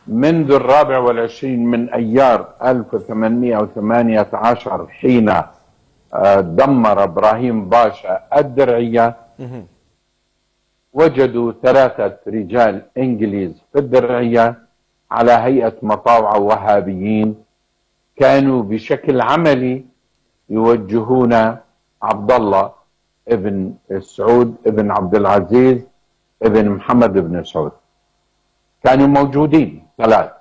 منذ 24 من أيار 1818 حين دمر إبراهيم باشا الدرعية، وجدوا 3 رجال إنجليز في الدرعية على هيئة مطاوعة وهابيين، كانوا بشكل عملي يوجهون عبد الله ابن سعود ابن عبد العزيز ابن محمد بن سعود. كانوا موجودين 3.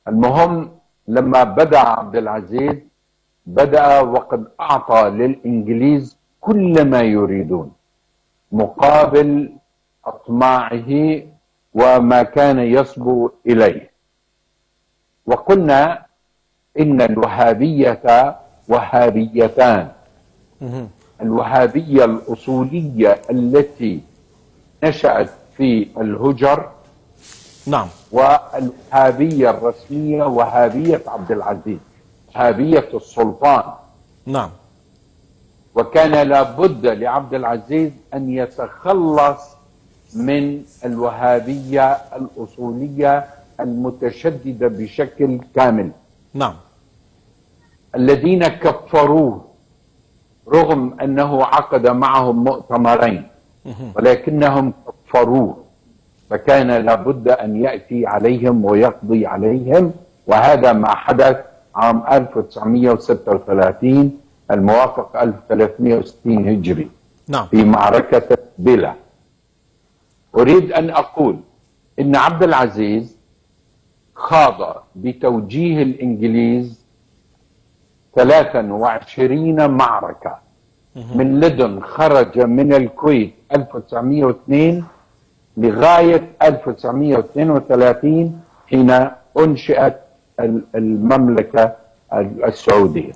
المهم لما بدأ عبد العزيز بدأ وقد أعطى للإنجليز كل ما يريدون مقابل أطماعه وما كان يصبو إليه. وقلنا إن الوهابية وهابيتان: الوهابية الأصولية التي نشأت في الهجر، نعم، والوهابية الرسمية وهابية عبد العزيز، وهابية السلطان. نعم. وكان لابد لعبد العزيز أن يتخلص من الوهابية الأصولية المتشددة بشكل كامل، نعم، الذين كفروه رغم أنه عقد معهم مؤتمرين، ولكنهم كفروه، فكان لابد أن يأتي عليهم ويقضي عليهم. وهذا ما حدث عام 1936 الموافق 1360 هجري، نعم، في معركة بلا. أريد أن أقول إن عبد العزيز خاض بتوجيه الإنجليز 23 معركة، من لدن خرج من الكويت 1902 لغاية 1932 حين أنشئت المملكة السعودية.